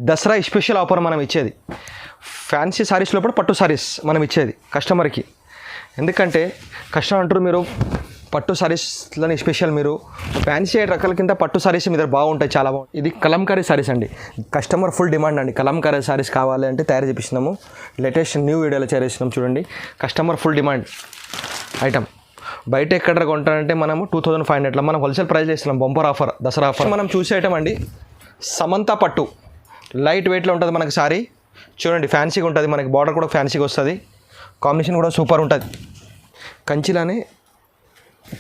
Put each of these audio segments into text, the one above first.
Dasara special offer మనం ఇచ్చేది fancy saris లోపల పట్టు సారీస్ మనం ఇచ్చేది కస్టమర్కి. ఎందుకంటే కస్టమర్ అంటారు మీరు పట్టు సారీస్లని స్పెషల్, మీరు ఫ్యాన్సీ రకాల కింద పట్టు సారీస్ మీ దగ్గర బాగుంటాయి, చాలా బాగుంటాయి. ఇది కలంకారీ సారీస్ అండి, కస్టమర్ ఫుల్ డిమాండ్ అండి. కలంకారీ సారీస్ కావాలి అంటే తయారు చేపిస్తున్నాము, లేటెస్ట్ న్యూ వీడియోలో చేస్తున్నాము. చూడండి కస్టమర్ ఫుల్ డిమాండ్ ఐటమ్. బయట ఎక్కడ కొంటారంటే మనము 2500 మనం హోల్సేల్ ప్రైస్ ఇస్తున్నాం. Bumper offer, Dasara offer. మనం చూసే ఐటమ్ అండి సమంత పట్టు, లైట్ వెయిట్లో ఉంటుంది మనకి సారీ. చూడండి ఫ్యాన్సీగా ఉంటుంది, మనకి బార్డర్ కూడా ఫ్యాన్సీగా వస్తుంది, కాంబినేషన్ కూడా సూపర్ ఉంటుంది. కంచిలానే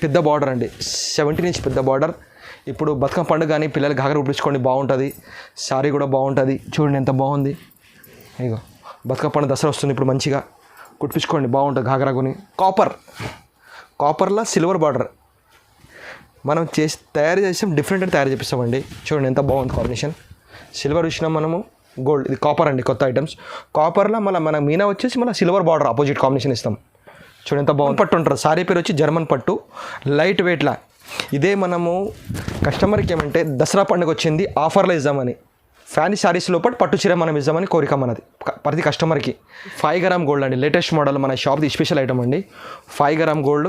పెద్ద బార్డర్ అండి, 17 ఇంచ్ పెద్ద బార్డర్. ఇప్పుడు బతుకమ్మ పండుగ కానీ పిల్లలు घाघरा కుట్టించుకోండి బాగుంటుంది, సారీ కూడా బాగుంటుంది. చూడండి ఎంత బాగుంది. ఇగో బతుకమ్మ పండుగ దసరా వస్తుంది, ఇప్పుడు మంచిగా కుట్టించుకోండి బాగుంటుంది घाघरा కొని. కాపర్లో సిల్వర్ బార్డర్ మనం తయారు చేసాం, డిఫరెంట్ అని తయారు చేపిస్తామండి. చూడండి ఎంత బాగుంది కాంబినేషన్. సిల్వర్ ఇచ్చినాం మనము, గోల్డ్. ఇది కాపర్ అండి, కొత్త ఐటమ్స్. కాపర్లో మన మీనా వచ్చేసి మన సిల్వర్ బార్డర్ ఆపోజిట్ కాంబినేషన్ ఇస్తాం. చూడండి ఎంత బాగుంది. పట్టు ఉంటారు, సారీ పేరు వచ్చి జర్మన్ పట్టు, లైట్ వెయిట్లా. ఇదే మనము కస్టమర్కి ఏమంటే దసరా పండుగ వచ్చింది ఆఫర్లో ఇద్దామని, ఫ్యాన్సీ సారీస్ లోపల పట్టు చీర మనం ఇద్దామని కోరిక మనది ప్రతి కస్టమర్కి. 5 గ్రామ్ గోల్డ్ అండి, లేటెస్ట్ మోడల్, మన షాప్ది స్పెషల్ ఐటమ్ అండి. 5 గ్రామ్ గోల్డ్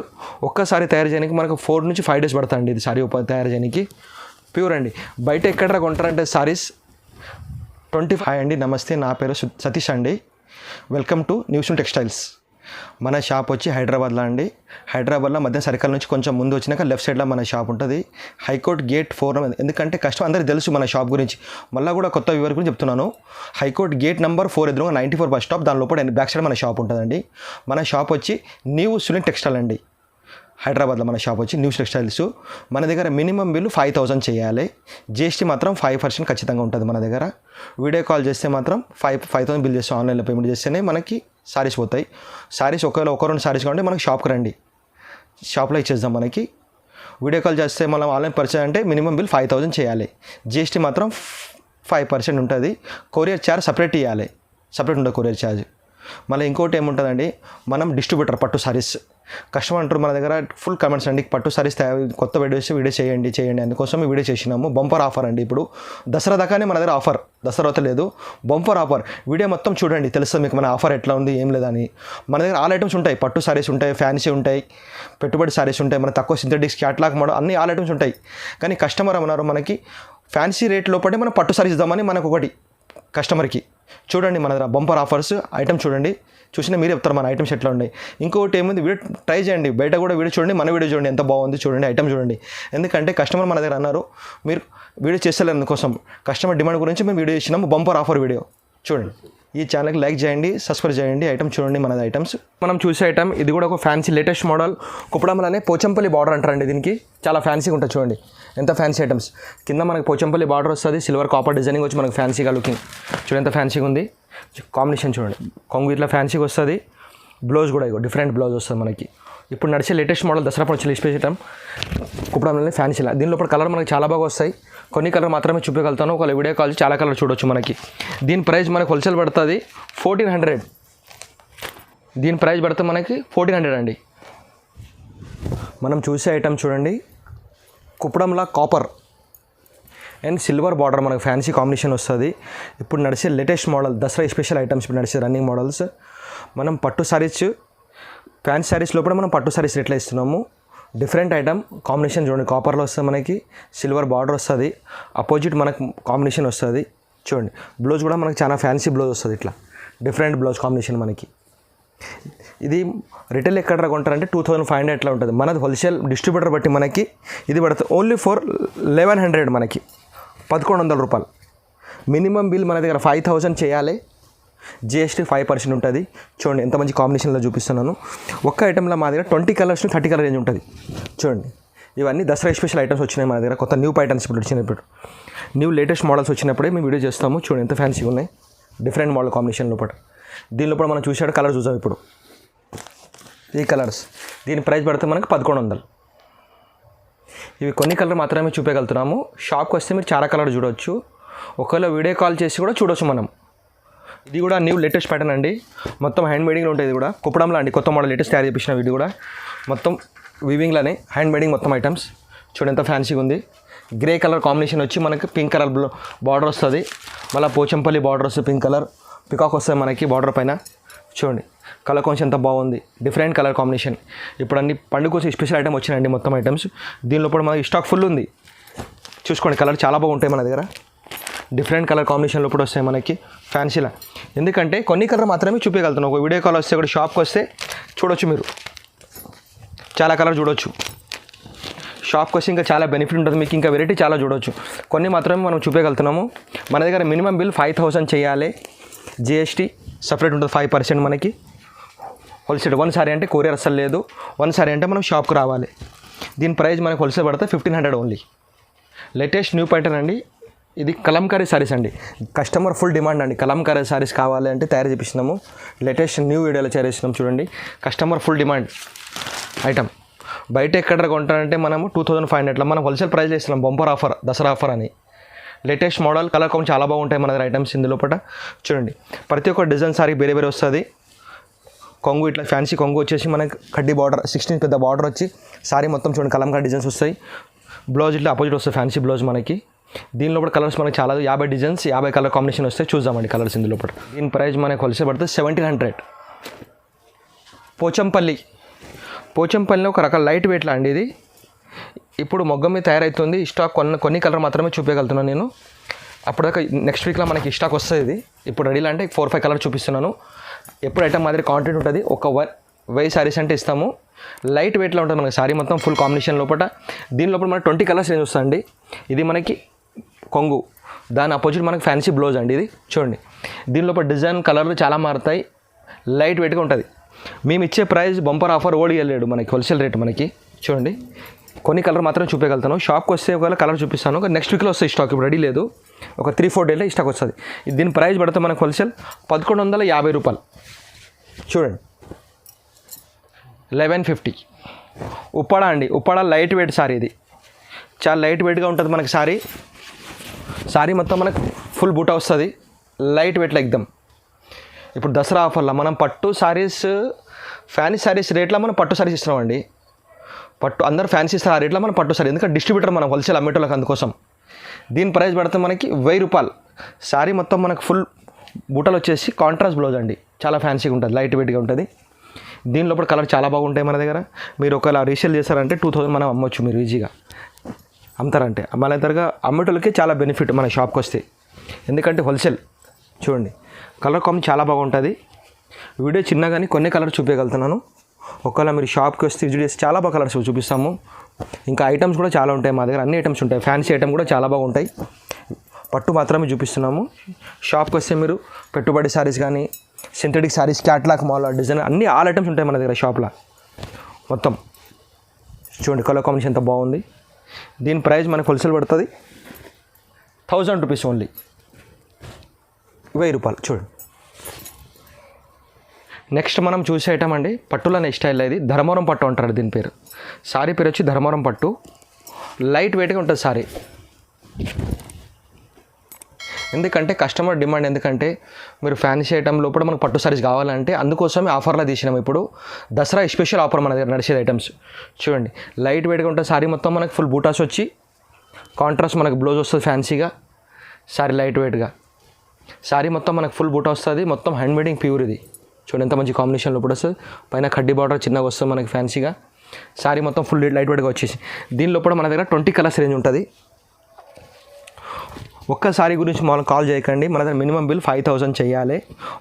ఒక్కసారి తయారు చేయడానికి మనకు 4 నుంచి 5 డేస్ పడుతుంది ఇది సారీ తయారు చేయడానికి. ప్యూర్ అండి. బయట ఎక్కడ కొంటారంటే సారీస్ 25 అండి. నమస్తే, నా పేరు సతీష్ అండి. Welcome to news textiles. మన షాప్ వచ్చి హైదరాబాద్లో అండి. హైదరాబాద్లో మధ్య సర్కిల్ నుంచి కొంచెం ముందు వచ్చినాక లెఫ్ట్ సైడ్లో మన షాప్ ఉంటుంది, హైకోర్ట్ గేట్ 4. ఎందుకంటే కస్టమర్ అందరికీ తెలుసు మన షాప్ గురించి, మళ్ళీ కూడా కొత్త వ్యూవర్ గురించి చెప్తున్నాను. హైకోర్ట్ గేట్ నెంబర్ 4 ఎదురుగా 94 బస్ స్టాప్, దాని లోపల బ్యాక్ సైడ్ మన షాప్ ఉంటుందండి. మన షాప్ వచ్చి న్యూ సులిన్ టెక్స్టైల్ అండి. హైదరాబాద్లో మన షాప్ వచ్చి న్యూస్ టెక్స్టైల్స్. మన దగ్గర మినిమం బిల్లు 5000 చేయాలి, జిఎస్టీ మాత్రం 5% ఖచ్చితంగా ఉంటుంది మన దగ్గర. వీడియో కాల్ చేస్తే మాత్రం 5000 బిల్ చేస్తే, ఆన్లైన్లో పేమెంట్ చేస్తేనే మనకి సారీస్ పోతాయి. సారీస్ ఒకవేళ 1-2 సారీస్ కావాలంటే మనకి షాప్కి రండి, షాప్లో ఇచ్చేద్దాం. మనకి వీడియో కాల్ చేస్తే మనం ఆన్లైన్ పర్చేజ్ అంటే మినిమం బిల్ 5000 చేయాలి, జిఎస్టీ మాత్రం 5% ఉంటుంది. కొరియర్ ఛార్జ్ సపరేట్ ఇవ్వాలి, సపరేట్ ఉంటుంది కొరియర్ ఛార్జ్. మళ్ళీ ఇంకోటి ఏముంటుందండి, మనం డిస్ట్రిబ్యూటర్ పట్టు సారీస్. కస్టమర్ అంటారు మన దగ్గర ఫుల్ కమెంట్స్ అండి, పట్టు సారీస్ కొత్త వీడియో చేయండి. అందుకోసం వీడియో చేసినాము. బంపర్ ఆఫర్ అండి. ఇప్పుడు దసరా దాకానే మన దగ్గర ఆఫర్, దసరా అవుతా లేదు, బంపర్ ఆఫర్. వీడియో మొత్తం చూడండి, తెలుస్తుంది మీకు మన ఆఫర్ ఎట్లా ఉంది ఏం లేదని. మన దగ్గర ఆల్ ఐటమ్స్ ఉంటాయి, పట్టు సారీస్ ఉంటాయి, ఫ్యాన్సీ ఉంటాయి, పెట్టుబడి సారీస్ ఉంటాయి, మన తక్కువ సింథటిక్స్, క్యాట్లాగ్ మోడల్ అన్ని ఆల్ ఐటమ్స్ ఉంటాయి. కానీ కస్టమర్ అన్నారు మనకి ఫ్యాన్సీ రేట్ లోపలే మనం పట్టు సారీస్ ఇద్దామని మనకు ఒకటి కస్టమర్కి. చూడండి మన దగ్గర బంపర్ ఆఫర్స్ ఐటమ్ చూడండి, చూసినా మీరు చెప్తారు మన ఐటమ్స్ ఎట్లా ఉన్నాయి. ఇంకొకటి ఏముంది, వీడియో ట్రై చేయండి, బయట కూడా వీడియో చూడండి, మన వీడియో చూడండి ఎంత బాగుంది, చూడండి ఐటమ్ చూడండి. ఎందుకంటే కస్టమర్ మన దగ్గర అన్నారు మీరు వీడియో చేస్తలేరు, అందుకోసం కస్టమర్ డిమాండ్ గురించి మేము వీడియో ఇచ్చినాము, బంపర్ ఆఫర్ వీడియో చూడండి. ఈ ఛానల్కి లైక్ చేయండి, సబ్స్క్రైబ్ చేయండి. ఐటమ్ చూడండి మనది ఐటమ్స్. మనం చూసే ఐటమ్ ఇది కూడా ఒక ఫ్యాన్సీ లేటెస్ట్ మోడల్, కుప్పడంలోనే పోచంపల్లి బార్డర్ అంటారండి. దీనికి చాలా ఫ్యాన్సీగా ఉంటుంది, చూడండి ఎంత ఫ్యాన్సీ ఐటమ్స్. కింద మనకి పోచంపల్లి బార్డర్ వస్తుంది, సిల్వర్ కాపర్ డిజైనింగ్ వచ్చి మనకు ఫ్యాన్సీగా లుకింగ్. చూడండి ఎంత ఫ్యాన్సీగా ఉంది, కాంబినేషన్ చూడండి. కొంగు ఇట్లా ఫ్యాన్సీగా వస్తుంది, బ్లౌజ్ కూడా ఇగో డిఫరెంట్ బ్లౌజ్ వస్తుంది మనకి. ఇప్పుడు నడిచే లేటెస్ట్ మోడల్ దసరా పండుగ స్పెషల్ ఐటమ్ కుప్పడంలోనే ఫ్యాన్సీలా. దీని లోపల కలర్ మనకి చాలా బాగా వస్తాయి, కొన్ని కలర్ మాత్రమే చూపించగలుగుతాను. ఒకవేళ వీడియో కాల్ చాలా కలర్ చూడొచ్చు మనకి. దీని ప్రైస్ మనకి హోల్సేల్ పడుతుంది 1400. దీని ప్రైస్ పడుతుంది మనకి 1400 అండి. మనం చూసే ఐటమ్ చూడండి, కుప్పడంలా కాపర్ అండ్ సిల్వర్ బార్డర్ మనకు ఫ్యాన్సీ కాంబినేషన్ వస్తుంది. ఇప్పుడు నడిచే latest model Dasara special items, ఇప్పుడు నడిచే రన్నింగ్ మోడల్స్. మనం పట్టు సారీస్, ఫ్యాన్సీ సారీస్ లోపల మనం పట్టు సారీస్ ఎట్లా ఇస్తున్నాము, డిఫరెంట్ ఐటమ్ కాంబినేషన్ చూడండి. కాపర్లో వస్తుంది మనకి, సిల్వర్ బార్డర్ వస్తుంది, అపోజిట్ మనకు కాంబినేషన్ వస్తుంది. చూడండి బ్లౌజ్ కూడా మనకి చాలా ఫ్యాన్సీ బ్లౌజ్ వస్తుంది, ఇట్లా డిఫరెంట్ బ్లౌజ్ కాంబినేషన్ మనకి. ఇది రిటైల్ ఎక్కడ కొంటారంటే 2500 ఎట్లా ఉంటుంది. మనది హోల్సేల్ డిస్ట్రిబ్యూటర్ బట్టి మనకి ఇది పడుతుంది ఓన్లీ ఫర్ 1100, మనకి 1100 రూపాయలు. మినిమం బిల్ మన దగ్గర 5000 చేయాలి, జిఎస్టీ 5% ఉంటుంది. చూడండి ఎంత మంచి కాంబినేషన్లో చూపిస్తున్నాను. ఒక్క ఐటెంలో మా దగ్గర 20 కలర్స్ 30 కలర్ రేంజ్ ఉంటుంది. చూడండి ఇవన్నీ దసరా స్పెషల్ ఐటమ్స్ వచ్చినాయి మన దగ్గర, కొత్త న్యూ ఐటమ్స్ ఇప్పుడు వచ్చినప్పుడు, న్యూ లేటెస్ట్ మోడల్స్ వచ్చినప్పుడే మేము వీడియో చేస్తాము. చూడండి ఎంత ఫ్యాన్సీగా ఉన్నాయి, డిఫరెంట్ మోడల్ కాంబినేషన్ లోపల. దీని లోపల మనం చూసాడు కలర్ చూసాం. ఇప్పుడు ఈ కలర్స్, దీని ప్రైస్ పడితే మనకి 1100. ఇవి కొన్ని కలర్ మాత్రమే చూపించగలుగుతున్నాము. షాప్కి వస్తే మీరు చాలా కలర్ చూడవచ్చు, ఒకవేళ వీడియో కాల్ చేసి కూడా చూడవచ్చు మనం. ఇది కూడా న్యూ లేటెస్ట్ ప్యాటర్న్ అండి, మొత్తం హ్యాండ్ మేడింగ్లో ఉంటుంది. ఇది కూడా కుప్పడంలో అండి, కొత్త మోడల్ లేటెస్ట్ తయారు చేపించిన. ఇది కూడా మొత్తం వీవింగ్లోనే హ్యాండ్ మేడింగ్ మొత్తం ఐటమ్స్. చూడండి ఎంత ఫ్యాన్సీగా ఉంది. గ్రే కలర్ కాంబినేషన్ వచ్చి మనకి పింక్ కలర్ బార్డర్ వస్తుంది, మళ్ళీ పోచంపల్లి బార్డర్ వస్తుంది, పింక్ కలర్ పికాక్ వస్తుంది మనకి బార్డర్ పైన. చూడండి కలర్ కొంచెం ఎంత బాగుంది, డిఫరెంట్ కలర్ కాంబినేషన్. ఇప్పుడు అన్ని పండుగ కోసం స్పెషల్ ఐటమ్ వచ్చినాయండి మొత్తం ఐటమ్స్. దీనిలో కూడా మనకి స్టాక్ ఫుల్ ఉంది. చూసుకోండి కలర్ చాలా బాగుంటాయి మన దగ్గర. డిఫరెంట్ కలర్ కాంబినేషన్లో కూడా వస్తాయి మనకి ఫ్యాన్సీలా. ఎందుకంటే కొన్ని కలర్ మాత్రమే చూపించగలుగుతున్నాం. ఒక వీడియో కాల్ వస్తే కూడా షాప్కి వస్తే చూడొచ్చు, మీరు చాలా కలర్ చూడొచ్చు. షాప్కి వస్తే ఇంకా చాలా బెనిఫిట్ ఉంటుంది, మీకు ఇంకా వెరైటీ చాలా చూడొచ్చు. కొన్ని మాత్రమే మనం చూపించగలుగుతున్నాము. మన దగ్గర మినిమం బిల్ 5,000 చేయాలి, జిఎస్టీ సపరేట్ ఉంటుంది 5% మనకి. హోల్సేల్ 1 సారీ అంటే కొరియర్ అసలు లేదు, 1 సారీ అంటే మనం షాప్కి రావాలి. దీని ప్రైస్ మనకి హోల్సేల్ పడితే 1,500 ఓన్లీ. లేటెస్ట్ న్యూ ప్యాటర్న్ అండి ఇది. కలంకారీ సారీస్ అండి, కస్టమర్ ఫుల్ డిమాండ్ అండి. కలంకారీ సారీస్ కావాలి అంటే తయారు చేపిస్తున్నాము. లేటెస్ట్ న్యూ వీడియోలో చేస్తున్నాం చూడండి. Customer full demand item. బయట ఎక్కడ కొంటారంటే మనము 2,500 మనం హోల్సేల్ ప్రైస్ చేస్తున్నాం. బంపర్ ఆఫర్, దసరా ఆఫర్ అని. లేటెస్ట్ మోడల్ కలర్ కాంబినేషన్ చాలా బాగుంటాయి మన దగ్గర ఐటమ్స్. ఇందులో పట చూడండి ప్రతి ఒక్క డిజైన్ సారీ వేరే వేరే వస్తుంది. కొంగు ఇట్లా ఫ్యాన్సీ కొంగు వచ్చేసి మనకి కడ్డీ బార్డర్ 16 పెద్ద బార్డర్ వచ్చి సారీ మొత్తం చూడండి కలంకారీ డిజైన్స్ వస్తాయి. బ్లౌజ్ ఇట్లా అపోజిట్ వస్తుంది ఫ్యాన్సీ బ్లౌజ్ మనకి. దీనిలో కూడా కలర్స్ మనకి చాలా 50 డిజైన్స్ 50 కలర్ కాంబినేషన్ వస్తాయి. చూద్దామండి కలర్స్ ఇందులో పట. దీని ప్రైస్ మనకి హోల్సేల్ పడుతుంది 1,700. పోచంపల్లిలో ఒక రకాల లైట్ వెయిట్లో అండి ఇది. ఇప్పుడు మొగ్గం మీద తయారవుతుంది. స్టాక్ కొన్ని కలర్ మాత్రమే చూపించగలుగుతున్నాను నేను. అప్పటిదాకా నెక్స్ట్ వీక్లో మనకి స్టాక్ వస్తుంది. ఇది ఇప్పుడు రెడీలో అంటే 4-5 కలర్ చూపిస్తున్నాను. ఎప్పుడు ఐటమ్ మాదిరి కాంటెంట్ ఉంటుంది. ఒక 1000 సారీస్ అంటే ఇస్తాము. లైట్ వెయిట్లో ఉంటుంది మనకి సారీ మొత్తం ఫుల్ కాంబినేషన్ లోపల. దీని లోపల మనకి 20 కలర్స్ రేంజ్ వస్తుందండి. ఇది మనకి కొంగు, దాని అపోజిట్ మనకి ఫ్యాన్సీ బ్లౌజ్ అండి. ఇది చూడండి దీని లోపల డిజైన్ కలర్లు చాలా మారుతాయి. లైట్ వెయిట్గా ఉంటుంది. మేము ఇచ్చే ప్రైస్ బంపర్ ఆఫర్ ఓడి వెళ్ళాడు మనకి హోల్సేల్ రేట్ మనకి. చూడండి కొన్ని కలర్ మాత్రం చూపించగలుగుతాను. షాప్కి వస్తే ఒకవేళ కలర్ చూపిస్తాను. నెక్స్ట్ వీక్లో వస్తాయి స్టాక్. ఇప్పుడు రెడీ లేదు, ఒక 3-4 డేలో ఈ స్టాక్ వస్తుంది. దీని ప్రైస్ పడితే మనకు హోల్సేల్ 1,150 రూపాయలు. చూడండి 1150. ఉప్పాడ అండి, ఉప్పాడ లైట్ వెయిట్ సారీ. ఇది చాలా లైట్ వెయిట్గా ఉంటుంది మనకి సారీ. సారీ మొత్తం మనకు ఫుల్ బూటా వస్తుంది, లైట్ వెయిట్లో ఎగ్దమ్. ఇప్పుడు దసరా ఆఫర్లో మనం పట్టు సారీస్, ఫ్యాన్సీ సారీస్ రేట్లో మనం పట్టు సారీస్ ఇస్తున్నామండి. పట్టు అందరూ ఫ్యాన్సీ ఇస్తారు ఆ రేట్లో మనం పట్టు సారీ. ఎందుకంటే డిస్ట్రిబ్యూటర్ మనం హోల్సేల్ అమ్మేటోళ్ళకి అందుకోసం. దీని ప్రైస్ పడితే మనకి 1000 రూపాయలు. సారీ మొత్తం మనకు ఫుల్ బూటలు వచ్చేసి కాంట్రాస్ట్ బ్లౌజ్ అండి. చాలా ఫ్యాన్సీగా ఉంటుంది, లైట్ వెయిట్గా ఉంటుంది. దీని లోపల కలర్ చాలా బాగుంటాయి మన దగ్గర. మీరు ఒకవేళ రీసేల్ చేస్తారంటే 2,000 మనం అమ్మొచ్చు. మీరు ఈజీగా అమ్ముతారంటే మన దగ్గర అమ్మేటోళ్ళకి చాలా బెనిఫిట్ మన షాప్కి వస్తే. ఎందుకంటే హోల్సేల్. చూడండి కలర్ కాంబినేషన్ చాలా బాగుంటుంది. వీడియో చిన్నగాని కొన్ని కలర్ చూపించగలుగుతున్నాను. ఒకవేళ మీరు షాప్కి వస్తే విజిట్ చేసి చాలా బాగా కలర్స్ చూపిస్తాము. ఇంకా ఐటమ్స్ కూడా చాలా ఉంటాయి మా దగ్గర, అన్ని ఐటమ్స్ ఉంటాయి. ఫ్యాన్సీ ఐటమ్ కూడా చాలా బాగుంటాయి. పట్టు మాత్రమే చూపిస్తున్నాము. షాప్కి వస్తే మీరు పెట్టుబడి సారీస్ కానీ, సింథటిక్ సారీస్, క్యాట్లాక్ మాల్ డిజైన్ అన్ని ఆల్ ఐటమ్స్ ఉంటాయి మన దగ్గర షాప్లో మొత్తం. చూడండి కలర్ కాంబినేషన్ ఎంత బాగుంది. దీని ప్రైస్ మనకు హోల్సేల్ పడుతుంది 1000 రూపీస్ ఓన్లీ, 1000 రూపాయలు. చూడండి నెక్స్ట్ మనం చూసే ఐటమ్ అండి పట్టుల నెక్స్ట్ స్టైల్. ఇది ధర్మవరం పట్టు అంటారు దీని పేరు. సారీ పేరు వచ్చి ధర్మవరం పట్టు. లైట్ వెయిట్గా ఉంటుంది సారీ. ఎందుకంటే కస్టమర్ డిమాండ్. ఎందుకంటే మీరు ఫ్యాన్సీ ఐటమ్ లోపల మనకు పట్టు సారీస్ కావాలంటే అందుకోసమే ఆఫర్లో తీసినాం. ఇప్పుడు దసరా స్పెషల్ ఆఫర్ మన దగ్గర నడిచేది ఐటమ్స్. చూడండి లైట్ వెయిట్గా ఉంటుంది సారీ మొత్తం. మనకు ఫుల్ బూటాస్ వచ్చి కాంట్రాస్ట్ మనకు బ్లౌజ్ వస్తుంది ఫ్యాన్సీగా. సారీ లైట్ వెయిట్గా సారీ మొత్తం మనకు ఫుల్ బూటా వస్తుంది. మొత్తం హ్యాండ్ మేడింగ్ ప్యూర్. ఇది చూడండి ఎంత మంచి కాంబినేషన్లో కూడా వస్తుంది. పైన కడ్డీ బార్డర్ చిన్నగా వస్తుంది మనకి ఫ్యాన్సీగా. సారీ మొత్తం ఫుల్ లైట్ వెయిట్గా వచ్చేసి. దీనిలో కూడా మన దగ్గర 20 కలర్స్ రేంజ్ ఉంటుంది. ఒక్క సారీ గురించి మనం కాల్ చేయకండి. మన దగ్గర మినిమం బిల్ 5,000 చేయాలి.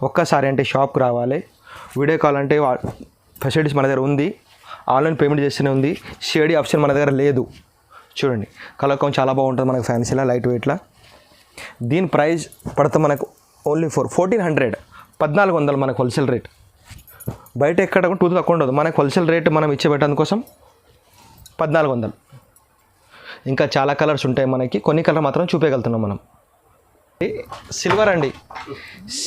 ఒక్కసారి అంటే షాప్కి రావాలి. వీడియో కాల్ అంటే ఫెసిలిటీస్ మన దగ్గర ఉంది. ఆన్లైన్ పేమెంట్ చేస్తూనే ఉంది. షేడీ ఆప్షన్ మన దగ్గర లేదు. చూడండి కలర్ కాంబినేషన్ చాలా బాగుంటుంది మనకు ఫ్యాన్సీలో లైట్ వెయిట్లో. దీని ప్రైస్ పడితే మనకు ఓన్లీ 1,400, 1,400 మనకు హోల్సేల్ రేట్. బయట ఎక్కడ 2,000 తక్కువ ఉండదు. మనకు హోల్సేల్ రేట్ మనం ఇచ్చే పెట్టడం కోసం 1,400. ఇంకా చాలా కలర్స్ ఉంటాయి మనకి. కొన్ని కలర్ మాత్రం చూపించగలుగుతున్నాం మనం. సిల్వర్ అండి,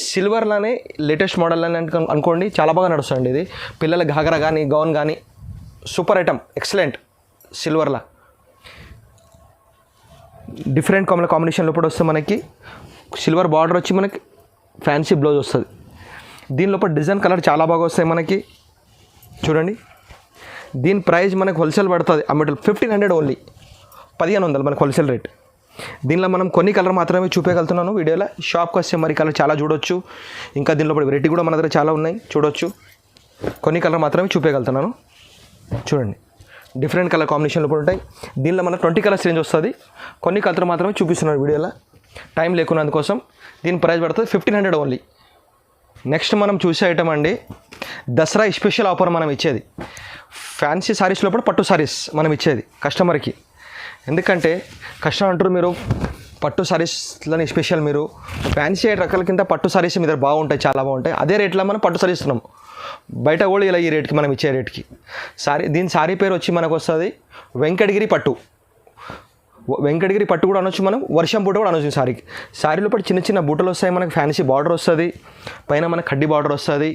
సిల్వర్లోనే లేటెస్ట్ మోడల్ అని అనుకోండి. చాలా బాగా నడుస్తుంది ఇది. పిల్లల ఘాగరా కానీ, గౌన్ కానీ సూపర్ ఐటమ్, ఎక్సలెంట్. సిల్వర్లా డిఫరెంట్ కాంబినేషన్లో కూడా వస్తే మనకి సిల్వర్ బార్డర్ వచ్చి మనకి ఫ్యాన్సీ బ్లౌజ్ వస్తుంది. దీనిలోపల డిజైన్ కలర్ చాలా బాగా వస్తాయి మనకి. చూడండి దీని ప్రైస్ మనకు హోల్సేల్ పడుతుంది అమ్మటల్ 1,500 ఓన్లీ. 1500 మనకు హోల్సేల్ రేట్. దీనిలో మనం కొన్ని కలర్ మాత్రమే చూపించగలుగుతున్నాను వీడియోలో. షాప్కి వస్తే మరి కలర్ చాలా చూడొచ్చు. ఇంకా దీనిలో వెరైటీ కూడా మన దగ్గర చాలా ఉన్నాయి, చూడొచ్చు. కొన్ని కలర్ మాత్రమే చూపించగలుగుతున్నాను. చూడండి, డిఫరెంట్ కలర్ కాంబినేషన్లో కూడా ఉంటాయి. దీనిలో మనకు 20 కలర్స్ రేంజ్ వస్తుంది. కొన్ని కలర్ మాత్రమే చూపిస్తున్నాను వీడియోలో, టైం లేకున్నందుకోసం. దీని ప్రైస్ పడుతుంది 1500 ఓన్లీ. నెక్స్ట్ మనం చూసే ఐటమ్ అండి, దసరా స్పెషల్ ఆఫర్ మనం ఇచ్చేది. ఫ్యాన్సీ సారీస్లో కూడా పట్టు సారీస్ మనం ఇచ్చేది కస్టమర్కి. ఎందుకంటే కస్టమర్ అంటారు మీరు పట్టు సారీస్లని స్పెషల్, మీరు ఫ్యాన్సీ రకాల కింద పట్టు సారీస్ మీ దగ్గర బాగుంటాయి, చాలా బాగుంటాయి. అదే రేట్లో మనం పట్టు సారీ ఇస్తున్నాం. బయట కూడా ఇలా ఈ రేట్కి మనం ఇచ్చే రేట్కి. దీని సారీ పేరు వచ్చి మనకు వస్తుంది వెంకటగిరి పట్టు. వెంకటగిరి పట్టు కూడా అనొచ్చు, మనం వర్షం పూట కూడా అనొచ్చు. సారీలో పాటు చిన్న చిన్న బూటలు వస్తాయి, మనకి ఫ్యాన్సీ బార్డర్ వస్తుంది, పైన మనకి కడ్డీ బార్డర్ వస్తుంది.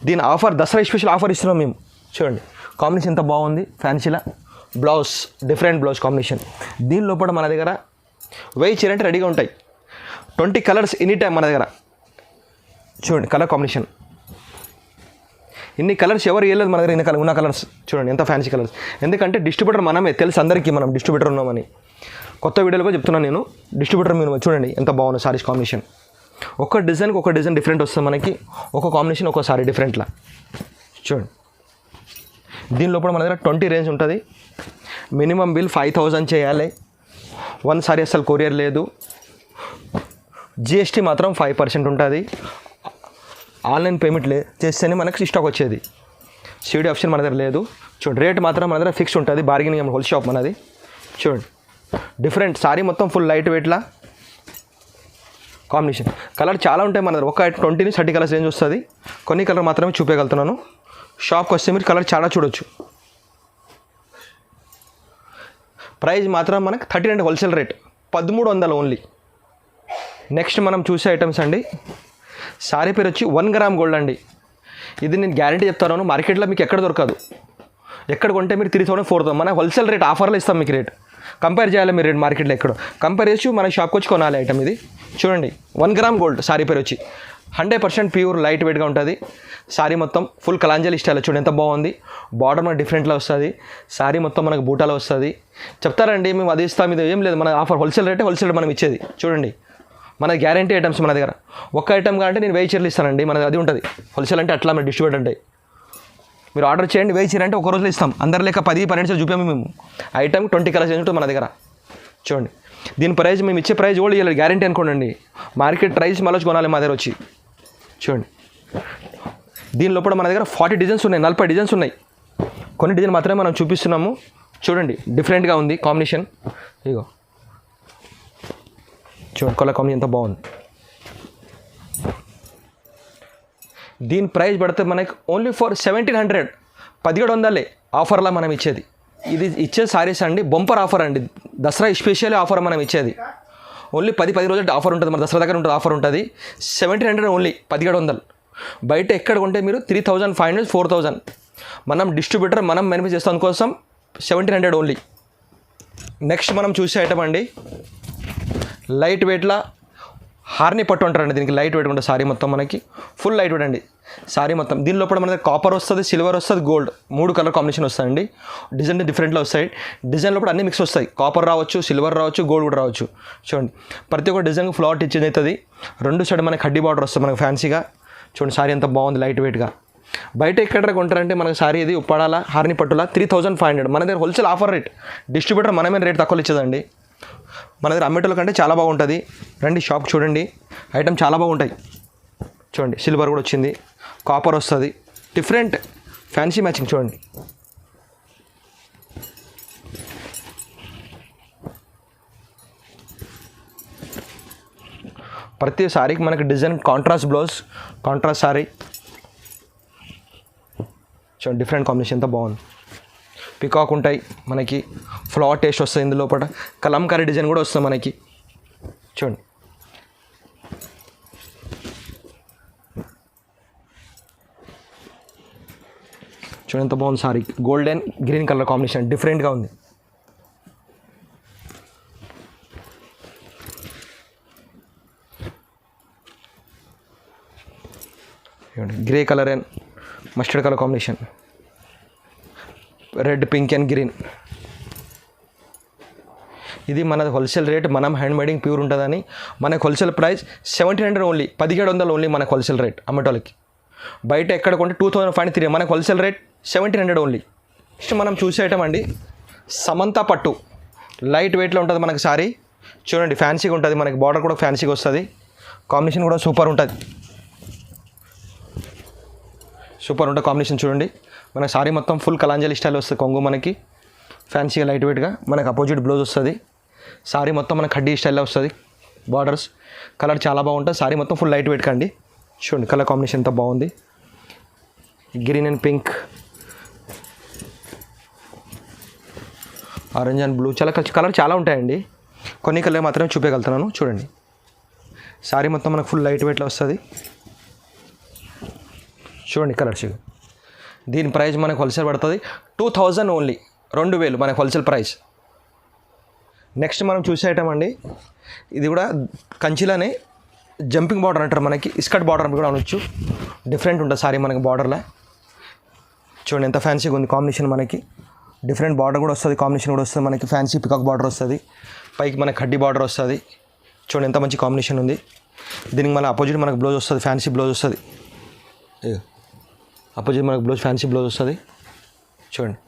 దీని ఆఫర్ దసరా స్పెషల్ ఆఫర్ ఇస్తున్నాం మేము. చూడండి కాంబినేషన్ ఎంత బాగుంది, ఫ్యాన్సీలా బ్లౌజ్, డిఫరెంట్ బ్లౌజ్ కాంబినేషన్. దీని లోపల మన దగ్గర 1000 చీర అంటే రెడీగా ఉంటాయి. 20 కలర్స్ ఎనీ టైం మన దగ్గర. చూడండి కలర్ కాంబినేషన్, ఇన్ని కలర్స్ ఎవరు వేయలేదు మన దగ్గర. ఇన్ని కలర్ ఉన్న కలర్స్ చూడండి ఎంత ఫ్యాన్సీ కలర్స్. ఎందుకంటే డిస్ట్రిబ్యూటర్ మనమే, తెలుసు అందరికీ మనం డిస్ట్రిబ్యూటర్ ఉన్నామని. కొత్త వీడియోలో కూడా చెప్తున్నాను నేను, డిస్ట్రిబ్యూటర్ మీరు చూడండి ఎంత బాగుంది సారీస్ కాంబినేషన్. ఒక డిజైన్కి ఒక డిజైన్ డిఫరెంట్ వస్తుంది మనకి, ఒక కాంబినేషన్ ఒక సారీ డిఫరెంట్లా. చూడండి దీని లోపల మన దగ్గర 20 రేంజ్ ఉంటుంది. మినిమం బిల్ 5000 చేయాలి. 1 సారీ అసలు కొరియర్ లేదు. జిఎస్టీ మాత్రం 5% ఉంటుంది. ఆన్లైన్ పేమెంట్ చేస్తేనే మనకి స్టాక్ వచ్చేది. సిడి ఆప్షన్ మన దగ్గర లేదు. చూడండి రేట్ మాత్రం మన దగ్గర ఫిక్స్ ఉంటుంది. బార్గెనింగ్ హోల్ షాప్ మనది. చూడండి డిఫరెంట్ సారీ మొత్తం ఫుల్ లైట్ వెయిట్లా కాంబినేషన్. కలర్ చాలా ఉంటాయి మన దగ్గర. ఒక 20-30 కలర్స్ రేంజ్ వస్తుంది. కొన్ని కలర్ మాత్రమే చూపించగలుగుతున్నాను. షాప్కి వస్తే మీరు కలర్ చాలా చూడొచ్చు. ప్రైస్ మాత్రం మనకు 1300 హోల్సేల్ రేట్, 1300 ఓన్లీ. నెక్స్ట్ మనం చూసే ఐటమ్స్ అండి, సారీ పేరు వచ్చి 1 గ్రామ్ గోల్డ్ అండి. ఇది నేను గ్యారంటీ చెప్తాను, మార్కెట్లో మీకు ఎక్కడ దొరకదు. ఎక్కడ కొంటే మీరు 3000 4000, మన హోల్సేల్ రేట్ ఆఫర్లో ఇస్తాం మీకు. రేట్ కంపేర్ చేయాలి మీరు, రేట్ మార్కెట్లో ఎక్కడ కంపేర్ చేసి మన షాప్కి వచ్చి కొనాలి ఐటమ్ ఇది. చూడండి 1 గ్రామ్ గోల్డ్ సారీ పేరు వచ్చి 100% ప్యూర్ లైట్ వెయిట్గా ఉంటుంది. సారీ మొత్తం ఫుల్ కలాంజలి స్టైల్. చూడండి ఎంత బాగుంది. బార్డర్ మనకు డిఫరెంట్లో వస్తుంది. సారీ మొత్తం మనకు బూటాలో వస్తుంది. చెప్తారండి మేము అది ఇస్తాం, ఇది ఏం లేదు. మన ఆఫర్ హోల్సేల్ రేటే, హోల్సేల్ మనం ఇచ్చేది. చూడండి మన గ్యారంటీ ఐటమ్స్ మన దగ్గర. ఒక్క ఐటమ్ అంటే నేను 1000 చీరలు ఇస్తానండి, మనది అది ఉంటుంది. హోల్సేల్ అంటే అట్లా మీరు డిస్ట్రిబ్యూట్ అంటే మీరు ఆర్డర్ చేయండి. 1000 చీర అంటే ఒక రోజులో ఇస్తాం. అందరి లెక్క 10-12 చీర చూపాము మేము. ఐటమ్ 20 కలర్స్ ఉంటుంది మన దగ్గర. చూడండి దీని ప్రైస్ మేము ఇచ్చే ప్రైస్ కూడా ఇవ్వాలి, గ్యారంటీ అనుకోండి. మార్కెట్ ప్రైస్ మళ్ళీ కొనాలి మా దగ్గర వచ్చి. చూడండి దీని లోపల మన దగ్గర 40 డిజైన్స్ ఉన్నాయి, 40 డిజైన్స్ ఉన్నాయి. కొన్ని డిజైన్ మాత్రమే మనం చూపిస్తున్నాము. చూడండి డిఫరెంట్గా ఉంది కాంబినేషన్. ఇగో చూడండి కలర్ కాంబినేషన్ ఎంత బాగుంది. దీని ప్రైస్ పడితే మనకి ఓన్లీ ఫర్ 1700, 1700 ఆఫర్లా మనం ఇచ్చేది. ఇది ఇచ్చే సారీస్ అండి బంపర్ ఆఫర్ అండి, దసరా స్పెషల్ ఆఫర్ మనం ఇచ్చేది. ఓన్లీ 10 రోజులు ఆఫర్ ఉంటుంది, మన దసరా దగ్గర ఉంటుంది ఆఫర్ ఉంటుంది. 1700 ఓన్లీ, 1700. బయట ఎక్కడ కొంటే మీరు 3500, 4000. మనం డిస్ట్రిబ్యూటర్ మనం మేనేజ్ చేస్తాం కోసం 1700 ఓన్లీ. నెక్స్ట్ మనం చూసే ఐటమ్ అండి, లైట్ వెయిట్లా హార్ని పట్టు అంటారండి. దీనికి లైట్ వెయిట్ ఉంటుంది సారీ మొత్తం, మనకి ఫుల్ లైట్ వెయిట్ అండి సారీ మొత్తం. దీని లోపల మన దగ్గర కాపర్ వస్తుంది, సిల్వర్ వస్తుంది, గోల్డ్, 3 కలర్ కాంబినేషన్ వస్తాయండి. డిజైన్ డిఫరెంట్లో వస్తాయి. డిజైన్ లోపల అన్ని మిక్స్ వస్తాయి. కాపర్ రావచ్చు, సిల్వర్ రావచ్చు, గోల్డ్ కూడా రావచ్చు. చూడండి ప్రతి ఒక్క డిజైన్కి ఫ్లాట్ ఇచ్చేది అవుతుంది. 2 సైడ్ మనకి కడ్డీ బార్డర్ వస్తుంది మనకి ఫ్యాన్సీగా. చూడండి సారీ ఎంత బాగుంది లైట్ వెయిట్గా. బయట ఎక్కడ కొంటారంటే మనకి సారీ ఇది ఉప్పాడాల హార్ని పట్టులా 3500. మన దగ్గర హోల్సేల్ ఆఫర్ రేట్, డిస్ట్రిబ్యూటర్ మనమే రేట్ తక్కువ ఇచ్చేదండి. మన దగ్గర అమ్మేటోళ్ళ కంటే చాలా బాగుంటుంది. రండి షాప్ చూడండి, ఐటమ్ చాలా బాగుంటాయి. చూడండి సిల్వర్ కూడా వచ్చింది, కాపర్ వస్తుంది, డిఫరెంట్ ఫ్యాన్సీ మ్యాచింగ్. చూడండి ప్రతి సారీకి మనకి design contrast blouse, contrast sorry. చూడండి డిఫరెంట్ కాంబినేషన్ ఎంత బాగుంది. పికాక్ ఉంటాయి మనకి, ఫ్లవర్ టేస్ట్ వస్తుంది. ఇందులో పాటు కలంకారీ డిజైన్ కూడా వస్తుంది మనకి. చూడండి చూడండి ఎంత బాగుంది sorry. Golden green colour combination డిఫరెంట్గా ఉంది. Grey colour and mustard colour combination, red, pink and green. ఇది మనది హోల్సేల్ రేట్, మనం హ్యాండ్ మేడింగ్ ప్యూర్ ఉంటుందని మనకు హోల్సేల్ ప్రైస్ 1700 ఓన్లీ, 1700 ఓన్లీ మనకు హోల్సేల్ రేట్ అమ్మటోళ్ళకి. బయట ఎక్కడ కొంటే 2503, మనకు హోల్సేల్ రేట్ 1700 ఓన్లీ. నెక్స్ట్ మనం చూసే ఐటమ్ అండి సమంత పట్టు, లైట్ వెయిట్లో ఉంటుంది మనకి సారీ. చూడండి ఫ్యాన్సీగా ఉంటుంది, మనకి బార్డర్ కూడా ఫ్యాన్సీగా వస్తుంది, కాంబినేషన్ కూడా సూపర్ ఉంటుంది, సూపర్ ఉంటుంది కాంబినేషన్. చూడండి మనకి సారీ మొత్తం ఫుల్ కలాంజలి స్టైల్ వస్తుంది, కొంగు మనకి ఫ్యాన్సీగా లైట్ వెయిట్గా, మనకు అపోజిట్ బ్లౌజ్ వస్తుంది. సారీ మొత్తం మనకు కడ్డీ స్టైల్లో వస్తుంది, బార్డర్స్ కలర్ చాలా బాగుంటుంది. సారీ మొత్తం ఫుల్ లైట్ వెయిట్ కండి. చూడండి కలర్ కాంబినేషన్ ఎంత బాగుంది, green and pink, orange and blue, చాలా కలర్ చాలా ఉంటాయండి. కొన్ని కలర్ మాత్రమే చూపించగలుగుతున్నాను. చూడండి సారీ మొత్తం మనకు ఫుల్ లైట్ వెయిట్లో వస్తుంది. చూడండి కలర్స్. దీని ప్రైస్ మనకు హోల్సేల్ పడుతుంది 2000 ఓన్లీ, 2000 మనకు హోల్సేల్ ప్రైస్. నెక్స్ట్ మనం చూసే ఐటమ్ అండి, ఇది కూడా కంచిలోనే జంపింగ్ బార్డర్ అంటారు, మనకి ఇస్కట్ బార్డర్ కూడా అనొచ్చు. డిఫరెంట్ ఉంటుంది సారీ మనకి బార్డర్లో. చూడండి ఎంత ఫ్యాన్సీగా ఉంది కాంబినేషన్, మనకి డిఫరెంట్ బార్డర్ కూడా వస్తుంది, కాంబినేషన్ కూడా వస్తుంది మనకి. ఫ్యాన్సీ పికాక్ బార్డర్ వస్తుంది, పైకి మనకి కడ్డీ బార్డర్ వస్తుంది. చూడండి ఎంత మంచి కాంబినేషన్ ఉంది. దీనికి మన అపోజిట్ మనకు బ్లౌజ్ వస్తుంది, ఫ్యాన్సీ బ్లౌజ్ వస్తుంది. అపోజిట్ మనకు బ్లౌజ్ ఫ్యాన్సీ బ్లౌజ్ వస్తుంది. చూడండి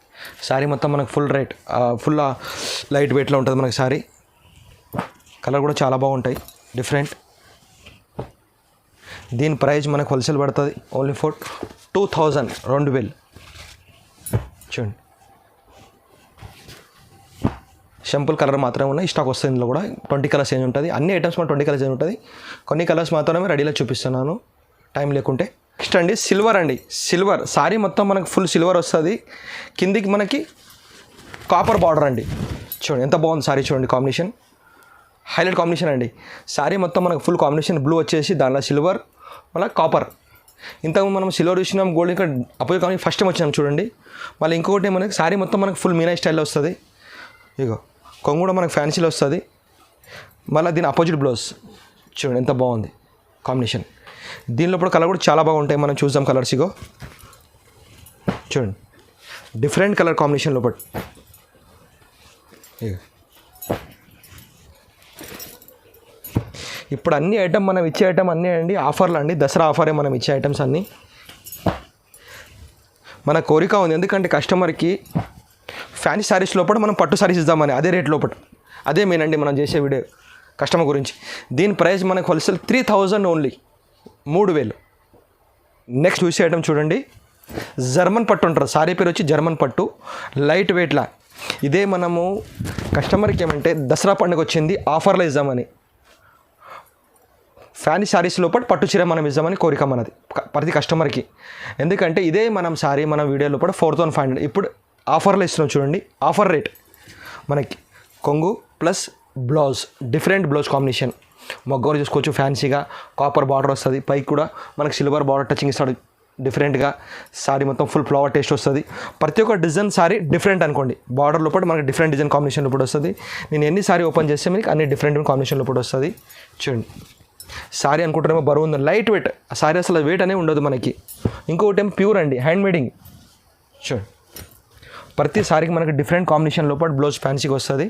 శారీ మొత్తం మనకు ఫుల్ లైట్ వెయిట్లో ఉంటుంది మనకి శారీ. కలర్ కూడా చాలా బాగుంటాయి, డిఫరెంట్. దీని ప్రైస్ మనకు హోల్సేల్ పడుతుంది ఓన్లీ ఫర్ 2000, 2000. చూడండి సింపుల్ కలర్ మాత్రమే ఉన్నాయి, స్టాక్ వస్తుంది. ఇందులో కూడా 20 కలర్స్ చేంజ్ ఉంటుంది, అన్ని ఐటమ్స్ మన 20 కలర్స్ చేంజ్ ఉంటుంది. కొన్ని కలర్స్ మాత్రమే రెడీలో చూపిస్తున్నాను టైం లేకుంటే. నెక్స్ట్ అండి సిల్వర్ అండి, సిల్వర్ సారీ మొత్తం మనకు ఫుల్ సిల్వర్ వస్తుంది, కిందికి మనకి కాపర్ బార్డర్ అండి. చూడండి ఎంత బాగుంది సారీ, చూడండి కాంబినేషన్ హైలైట్ కాంబినేషన్ అండి. సారీ మొత్తం మనకు ఫుల్ కాంబినేషన్ బ్లూ వచ్చేసి దానిలో సిల్వర్ మళ్ళీ కాపర్. ఇంతకు మనం సిల్వర్ చూసినాం, గోల్డ్ ఇక్కడ అపోజిట్ కాంబినేషన్ ఫస్ట్ టైం వచ్చినాం చూడండి. మళ్ళీ ఇంకొకటి మనకి సారీ మొత్తం మనకు ఫుల్ మీనా స్టైల్లో వస్తుంది. ఇగో కొంగు కూడా మనకు ఫ్యాన్సీలో వస్తుంది. మళ్ళీ దీని అపోజిట్ బ్లౌజ్ చూడండి ఎంత బాగుంది కాంబినేషన్. దీనిలో కూడా కలర్ కూడా చాలా బాగుంటాయి, మనం చూద్దాం కలర్స్. ఇగో చూడండి డిఫరెంట్ కలర్ కాంబినేషన్ లోపల. ఇప్పుడు అన్ని ఐటమ్ మనం ఇచ్చే ఐటమ్ అన్నీ అండి ఆఫర్లు అండి, దసరా ఆఫరే మనం ఇచ్చే ఐటమ్స్ అన్నీ. మన కోరిక ఉంది, ఎందుకంటే కస్టమర్కి ఫ్యాన్సీ శారీస్ లోపల మనం పట్టు శారీస్ ఇద్దామని, అదే రేట్ లోపల. అదే మెయిన్ అండి మనం చేసే వీడియో కస్టమర్ గురించి. దీని ప్రైస్ మనకు హోల్సేల్ 3000 ఓన్లీ, 3000. నెక్స్ట్ చూసే ఐటమ్ చూడండి, జర్మన్ పట్టు అంటారు, సారీ పేరు వచ్చి జర్మన్ పట్టు, లైట్ వెయిట్లా. ఇదే మనము కస్టమర్కి ఏమంటే దసరా పండుగ వచ్చింది ఆఫర్లో ఇద్దామని, ఫ్యాన్సీ శారీస్ లోపల పట్టు చీర మనం ఇద్దామని కోరిక మనది ప్రతి కస్టమర్కి. ఎందుకంటే ఇదే మనం సారీ మన వీడియో లోపల 4500 ఇప్పుడు ఆఫర్లో ఇస్తున్నాం చూడండి. ఆఫర్ రేట్ మనకి కొంగు plus blouse, different blouse combination. మొగ్గలు చూసుకోవచ్చు, ఫ్యాన్సీగా కాపర్ బార్డర్ వస్తుంది, పైకి కూడా మనకి సిల్వర్ బార్డర్ టచింగ్ ఇస్తాడు డిఫరెంట్గా. సారీ మొత్తం ఫుల్ ఫ్లవర్ టేస్ట్ వస్తుంది. ప్రతి ఒక్క డిజైన్ సారీ డిఫరెంట్ అనుకోండి, బార్డర్ లోపల మనకి డిఫరెంట్ డిజైన్ కాంబినేషన్ లోపల వస్తుంది. నేను ఎన్ని సారీ ఓపెన్ చేస్తే మీకు అన్ని డిఫరెంట్ కాంబినేషన్ లోపల వస్తుంది. చూడండి సారీ అనుకుంటారేమో బరువు ఉంది, లైట్ వెయిట్. సారీ అసలు వెయిట్ అనేది ఉండదు మనకి. ఇంకొకటి ఏమో ప్యూర్ అండి, హ్యాండ్ మేడింగ్. చూడండి ప్రతి సారీకి మనకి డిఫరెంట్ కాంబినేషన్ లోపల బ్లౌజ్ ఫ్యాన్సీగా వస్తుంది.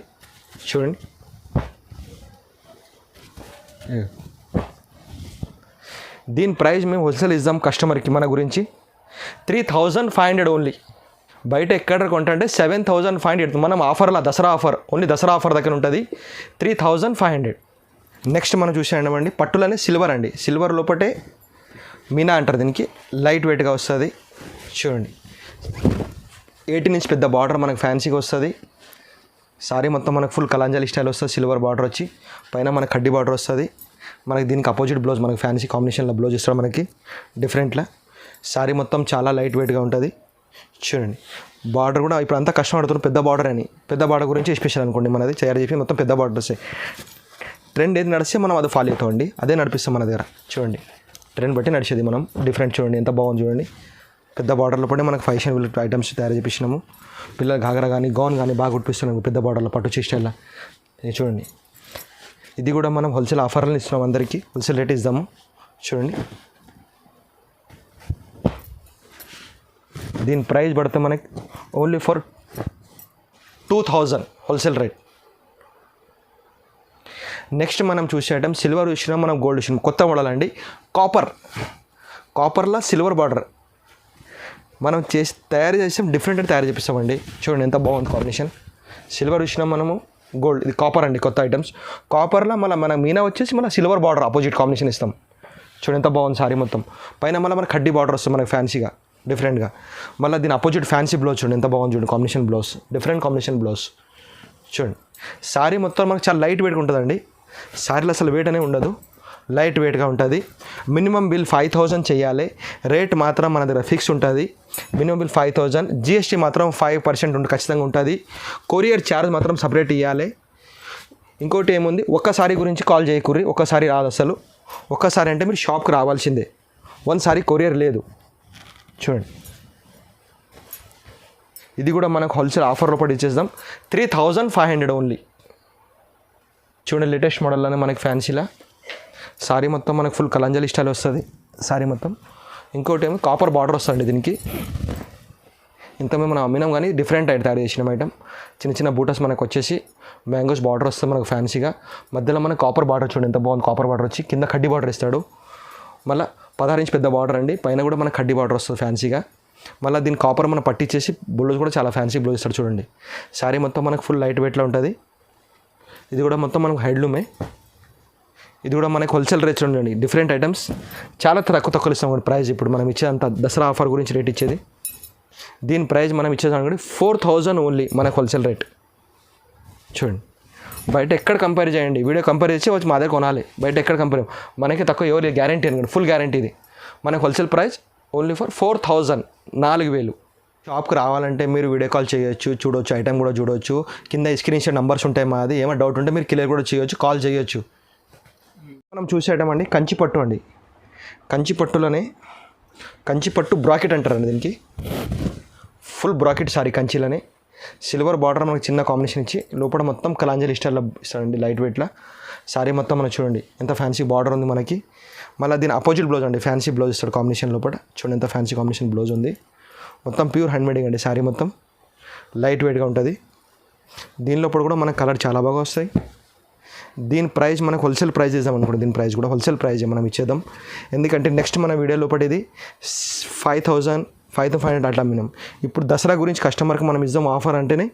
చూడండి దీని ప్రైస్ మేము హోల్సేల్ ఇద్దాం కస్టమర్కి మన గురించి 3500 ఓన్లీ. బయట ఎక్కడ కొంటే 7500. మనం ఆఫర్లో Dasara offer, only Dasara offer దగ్గర ఉంటుంది 3500. నెక్స్ట్ మనం చూసామండి పట్టులోనే సిల్వర్ అండి, సిల్వర్ లోపటే మీనా అంటారు దీనికి, లైట్ వెయిట్గా వస్తుంది. చూడండి 18 ఇంచ్ పెద్ద బార్డర్ మనకు ఫ్యాన్సీగా వస్తుంది. సారీ మొత్తం మనకు ఫుల్ కలాంజలి స్టైల్ వస్తుంది, సిల్వర్ బార్డర్ వచ్చి పైన మనకు కడ్డీ బార్డర్ వస్తుంది. మనకి దీనికి అపోజిట్ బ్లౌజ్ మనకి ఫ్యాన్సీ కాంబినేషన్లో బ్లౌజ్ ఇస్తాడు మనకి డిఫరెంట్లా. సారీ మొత్తం చాలా లైట్ వెయిట్గా ఉంటుంది. చూడండి బార్డర్ కూడా ఇప్పుడు అంతా కష్టపడుతున్నారు పెద్ద బార్డర్ అని, పెద్ద బార్డర్ గురించి స్పెషల్ అనుకోండి మనది తయారు చేసి మొత్తం పెద్ద బార్డర్ వస్తాయి. ట్రెండ్ ఏది నడిస్తే మనం అది ఫాలో అవుతామండి, అదే నడిపిస్తాం మన దగ్గర. చూడండి ట్రెండ్ బట్టి నడిచేది మనం డిఫరెంట్. చూడండి ఎంత బాగుంది చూడండి, పెద్ద బార్డర్లో పడి మనకు ఫ్యాషన్ ఐటమ్స్ తయారు చేపించినాము. పిల్లలు ఘాగరా కానీ గౌన్ కానీ బాగా కుట్టిస్తున్నాము పెద్ద బార్డర్లో పట్టు చీస్టైల్లో. చూడండి ఇది కూడా మనం హోల్సేల్ ఆఫర్లు ఇస్తున్నాం, అందరికీ హోల్సేల్ రేట్ ఇద్దాము. చూడండి దీని ప్రైస్ పడితే మనకి only for 2000 wholesale rate. Next మనం చూసే ఐటమ్ సిల్వర్ చూసినాం, మనం గోల్డ్ చూసినాం. కొత్త మోడల్ అండి, కాపర్లో సిల్వర్ బార్డర్ మనం తయారు చేసాం. డిఫరెంట్ తయారు చేపిస్తామండి. చూడండి ఎంత బాగుంది కాంబినేషన్. సిల్వర్ చూసినాం మనము, గోల్డ్. ఇది కాపర్ అండి, కొత్త ఐటమ్స్. కాపర్లో మన మీనా వచ్చేసి మన సిల్వర్ బార్డర్ ఆపోజిట్ కాంబినేషన్ ఇస్తాం. చూడండి ఎంత బాగుంది సారీ మొత్తం. పైన మన కడ్డీ బార్డర్ వస్తుంది మనకి ఫ్యాన్సీగా, డిఫరెంట్గా. మళ్ళీ దీని అపోజిట్ ఫ్యాన్సీ బ్లౌజ్ చూడండి ఎంత బాగుంది. చూడండి combination blouse, different combination blouse. చూడండి సారీ మొత్తం మనకు చాలా లైట్ వెయిట్గా ఉంటుందండి. సారీలో అసలు వెయిట్ అనేది ఉండదు, లైట్ వెయిట్గా ఉంటుంది. మినిమం బిల్ 5000 చేయాలి. రేట్ మాత్రం మన దగ్గర ఫిక్స్ ఉంటుంది. Minimum bill 5000. జిఎస్టీ మాత్రం 5% ఖచ్చితంగా ఉంటుంది. కొరియర్ ఛార్జ్ మాత్రం సపరేట్ ఇవ్వాలి. ఇంకోటి ఏముంది, ఒక్కసారి గురించి కాల్ చేయకూరి, ఒక్కసారి రాదు అసలు. ఒక్కసారి అంటే మీరు షాప్కి రావాల్సిందే, వన్సారి కొరియర్ లేదు. చూడండి ఇది కూడా మనకు హోల్సేల్ ఆఫర్లో పడి ఇచ్చేద్దాం. 3500 ఓన్లీ. చూడండి లేటెస్ట్ మోడల్లోనే మనకి ఫ్యాన్సీలా సారీ మొత్తం మనకు ఫుల్ కలంజలి స్టైల్ వస్తుంది సారీ మొత్తం. ఇంకోటి ఏమో కాపర్ బార్డర్ వస్తుంది దీనికి. ఇంత మేము మనం అమ్మినాం కానీ డిఫరెంట్ తయారు చేసిన ఐటమ్. చిన్న చిన్న బూటస్ మనకు వచ్చేసి మ్యాంగోస్ బార్డర్ వస్తుంది మనకు ఫ్యాన్సీగా. మధ్యలో మనకు కాపర్ బార్డర్ చూడండి ఎంత బాగుంది. కాపర్ బార్డర్ వచ్చి కింద కడ్డీ బార్డర్ ఇస్తాడు. మళ్ళీ 16 ఇంచ్ పెద్ద బార్డర్ అండి. పైన కూడా మనకు కడ్డీ బార్డర్ వస్తుంది ఫ్యాన్సీగా. మళ్ళీ దీని కాపర్ మనం పట్టించేసి బ్లౌజ్ కూడా చాలా ఫ్యాన్సీ బ్లౌజ్ ఇస్తాడు చూడండి. శారీ మొత్తం మనకు ఫుల్ లైట్ వెయిట్లో ఉంటుంది. ఇది కూడా మొత్తం మనకు హ్యాండ్లూమే. ఇది కూడా మనకి హోల్సేల్ రేట్స్ ఉండండి. డిఫరెంట్ ఐటమ్స్ చాలా తక్కువ ఇస్తాం కూడా ప్రైస్. ఇప్పుడు మనం ఇచ్చేదంత దసరా ఆఫర్ గురించి రేట్ ఇచ్చేది. దీని ప్రైస్ మనం ఇచ్చేదాం కూడా 4000 ఓన్లీ మనకు హోల్సేల్ రేట్. చూడండి బయట ఎక్కడ కంపేర్ చేయండి, వీడియో కంపేర్ చేసి వచ్చి మా దగ్గర కొనాలి. బయట ఎక్కడ కంపేర్, మనకి తక్కువ ఎవరు గ్యారంటీ అనుకోండి, ఫుల్ గ్యారంటీ. ఇది మనకు హోల్సేల్ ప్రైస్ ఓన్లీ ఫర్ 4000, 4000. షాప్కి రావాలంటే మీరు వీడియో కాల్ చేయొచ్చు, చూడొచ్చు, ఐటమ్ కూడా చూడొచ్చు. కింద స్క్రీన్ షాట్ నెంబర్స్ ఉంటాయి మాది. ఏమైనా డౌట్ ఉంటే మీరు క్లియర్ కూడా చేయొచ్చు, కాల్ చేయొచ్చు. మనం చూసే ఐటమ్ అండి కంచిపట్టు అండి. కంచిపట్టులోనే కంచిపట్టు బ్రాకెట్ అంటారండి దీనికి. ఫుల్ బ్రాకెట్ సారీ కంచిలోనే. సిల్వర్ బార్డర్ మనకు చిన్న కాంబినేషన్ ఇచ్చి లోపల మొత్తం కలాంజలి స్టైల్లో ఇస్తారండి లైట్ వెయిట్లో. సారీ మొత్తం మనం చూడండి ఎంత ఫ్యాన్సీ బార్డర్ ఉంది మనకి. మళ్ళీ దీని అపోజిట్ బ్లౌజ్ అండి, ఫ్యాన్సీ బ్లౌజ్ ఇస్తాడు కాంబినేషన్ లోపల. చూడండి ఎంత ఫ్యాన్సీ కాంబినేషన్ బ్లౌజ్ ఉంది. మొత్తం ప్యూర్ హ్యాండ్మేడింగ్ అండి. సారీ మొత్తం లైట్ వెయిట్గా ఉంటుంది. దీని లోపల కూడా మనకు కలర్ చాలా బాగా వస్తాయి. దీని ప్రైస్ మనకు హోల్సేల్ ప్రైస్ ఇద్దాం అనుకోండి. దీని ప్రైస్ కూడా హోల్సేల్ ప్రైజ్ మనం ఇచ్చేద్దాం. ఎందుకంటే నెక్స్ట్ మన వీడియో లోపల ఇది 5500 అట్లా మినిమం. ఇప్పుడు దసరా గురించి కస్టమర్కి మనం ఇద్దాం ఆఫర్ అంటేనే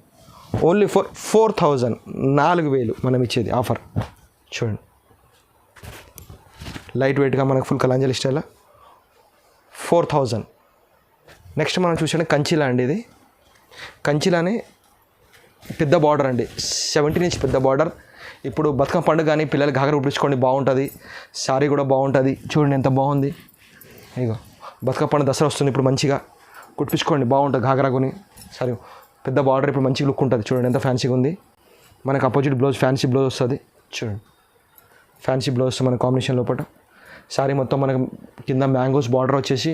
ఓన్లీ ఫర్ 4000, 4000 మనం ఇచ్చేది ఆఫర్. చూడండి లైట్ వెయిట్గా మనకు ఫుల్ కలాంజలి స్టైల్ 4000. నెక్స్ట్ మనం చూసాం కంచిలా అండి. ఇది కంచిలానే పెద్ద బార్డర్ అండి, 17 ఇంచ్ పెద్ద బార్డర్. ఇప్పుడు బతుకమ్మ పండుగ కానీ పిల్లలు घाघरा కుట్టించుకోండి బాగుంటుంది. సారీ కూడా బాగుంటుంది. చూడండి ఎంత బాగుంది. ఇగో బతుకమ్మ పండుగ దసరా వస్తుంది, ఇప్పుడు మంచిగా కుట్టించుకోండి బాగుంటుంది. घाघरा కొని సారీ పెద్ద బార్డర్ ఇప్పుడు మంచి లుక్ ఉంటుంది. చూడండి ఎంత ఫ్యాన్సీగా ఉంది. మనకు అపోజిట్ బ్లౌజ్ ఫ్యాన్సీ బ్లౌజ్ వస్తుంది. చూడండి ఫ్యాన్సీ బ్లౌజ్ మన కాంబినేషన్ లోపల. సారీ మొత్తం మనకు కింద మ్యాంగోస్ బార్డర్ వచ్చేసి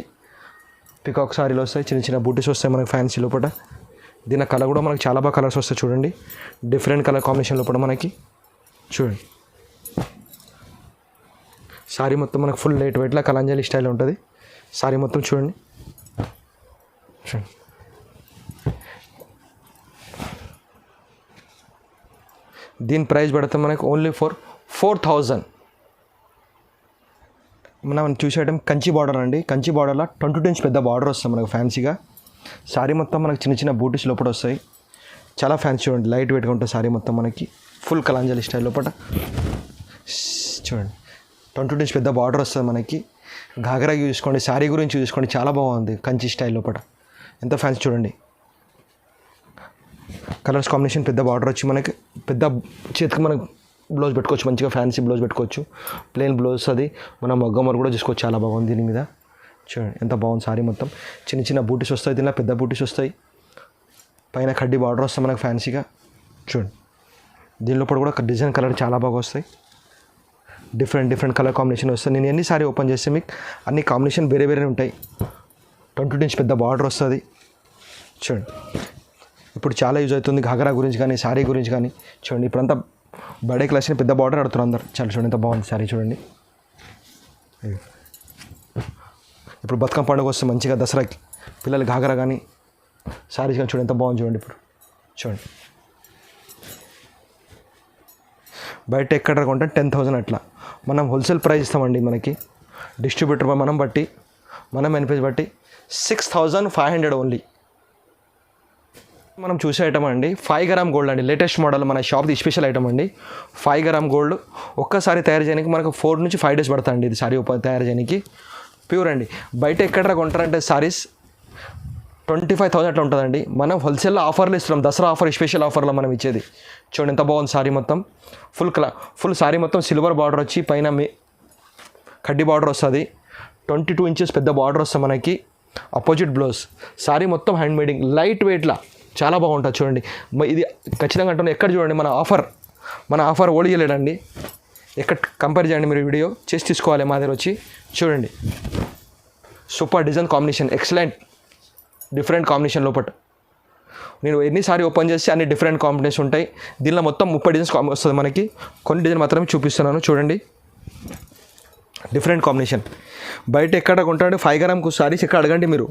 పికాక్ సారీలు వస్తాయి, చిన్న చిన్న బూటీస్ వస్తాయి మనకు ఫ్యాన్సీ లోపల. దీని కలర్ కూడా మనకు చాలా బాగా కలర్స్ వస్తాయి. చూడండి డిఫరెంట్ కలర్ కాంబినేషన్ లోపల మనకి. చూడండి సారీ మొత్తం మనకు ఫుల్ లైట్ వెయిట్లో కలంజలి స్టైల్ ఉంటుంది. సారీ మొత్తం చూడండి. దీని ప్రైస్ పడితే మనకు ఓన్లీ ఫర్ 4000. మనం చూసే ఐటమ్ కంచి బార్డర్ అండి. కంచి బార్డర్లో 22 ఇంచ్ పెద్ద బార్డర్ వస్తుంది మనకు ఫ్యాన్సీగా. సారీ మొత్తం మనకు చిన్న చిన్న బూటీస్ లోపల వస్తాయి. చాలా ఫ్యాన్సీ చూడండి, లైట్ వెయిట్గా ఉంటుంది సారీ మొత్తం మనకి. ఫుల్ కలాంజలి స్టైల్ లోపల చూడండి 22 ఇంచ్ పెద్ద బార్డర్ వస్తుంది మనకి. घाघरा చూసుకోండి, సారీ గురించి చూసుకోండి, చాలా బాగుంది కంచి స్టైల్ లోపల. ఎంత ఫ్యాన్సీ చూడండి. కలర్స్ కాంబినేషన్ పెద్ద బార్డర్ వచ్చి మనకి పెద్ద చేతికి మనకు బ్లౌజ్ పెట్టుకోవచ్చు, మంచిగా ఫ్యాన్సీ బ్లౌజ్ పెట్టుకోవచ్చు. ప్లెయిన్ బ్లౌజ్ అది మనం మగ్గమర్ కూడా చూసుకోవచ్చు, చాలా బాగుంది దీని మీద. చూడండి ఎంత బాగుంది సారీ మొత్తం. చిన్న చిన్న బూటీస్ వస్తాయి, దీనిలో పెద్ద బూటీస్ వస్తాయి. పైన కడ్డీ బార్డర్ వస్తాయి మనకు ఫ్యాన్సీగా. చూడండి దీని లోపల కూడా డిజైన్ కలర్ చాలా బాగా వస్తాయి. డిఫరెంట్ కలర్ కాంబినేషన్ వస్తాయి. నేను ఎన్ని సారీ ఓపెన్ చేస్తే మీకు అన్ని కాంబినేషన్ వేరే వేరే ఉంటాయి. 22 ఇంచ్ పెద్ద బార్డర్ వస్తుంది. చూడండి ఇప్పుడు చాలా యూజ్ అవుతుంది घाघरा గురించి కానీ సారీ గురించి కానీ. చూడండి ఇప్పుడంతా బడే క్లాస్ పెద్ద బార్డర్ ఆడుతున్నారు అందరు. చాలా చూడండి ఎంత బాగుంది సారీ చూడండి. ఇప్పుడు బతుకమ్మ పండుగ వస్తే మంచిగా దసరాకి పిల్లలు घाघरा కానీ సారీస్ కానీ చూడండి ఎంత బాగుంది చూడండి. ఇప్పుడు చూడండి బయట ఎక్కడ కొంటే 10,000 అట్లా. మనం హోల్సేల్ ప్రైస్ ఇస్తామండి. మనకి డిస్ట్రిబ్యూటర్ మనం బట్టి మనం ఎన్పేజ్ బట్టి 6,500 ఓన్లీ. మనం చూసే ఐటమ్ అండి 5 గ్రామ్ గోల్డ్ అండి, లేటెస్ట్ మోడల్ మన షాప్ది స్పెషల్ ఐటమ్ అండి. 5 గ్రామ్ గోల్డ్ ఒక్కసారి తయారు చేయడానికి మనకు 4 నుంచి 5 డేస్ పడుతుంది అండి ఇది సారీ తయారు చేయడానికి. ప్యూర్ అండి. బయట ఎక్కడ కొంటారంటే సారీస్ 25,000 అట్లా ఉంటుందండి. మనం హోల్సేల్లో ఆఫర్లు ఇస్తున్నాం, దసరా ఆఫర్ స్పెషల్ ఆఫర్లో మనం ఇచ్చేది. చూడండి ఎంత బాగుంది సారీ మొత్తం. ఫుల్ సారీ మొత్తం సిల్వర్ బార్డర్ వచ్చి పైన కడ్డీ బార్డర్ వస్తుంది. 22 ఇంచెస్ పెద్ద బార్డర్ వస్తుంది మనకి. Opposite blouse. సారీ మొత్తం హ్యాండ్ మేడింగ్, లైట్ వెయిట్లా చాలా బాగుంటుంది. చూడండి ఇది ఖచ్చితంగా అంటున్నాను. ఎక్కడ చూడండి మన ఆఫర్ ఓడియలేడండి. ఎక్కడ కంపేర్ చేయండి, మీరు వీడియో చేసి తీసుకోవాలి మా దగ్గర వచ్చి. చూడండి super design combination, excellent different combination లోపల. నేను ఎన్నిసారి ఓపెన్ చేస్తే అన్ని డిఫరెంట్ కాంబినేషన్ ఉంటాయి. దీనిలో మొత్తం 30 డిజైన్స్ వస్తుంది మనకి. కొన్ని డిజైన్ మాత్రమే చూపిస్తున్నాను. చూడండి డిఫరెంట్ కాంబినేషన్. బయట ఎక్కడ కొంటాడు 5 గ్రామ్కు సారీస్ ఎక్కడ అడగండి మీరు,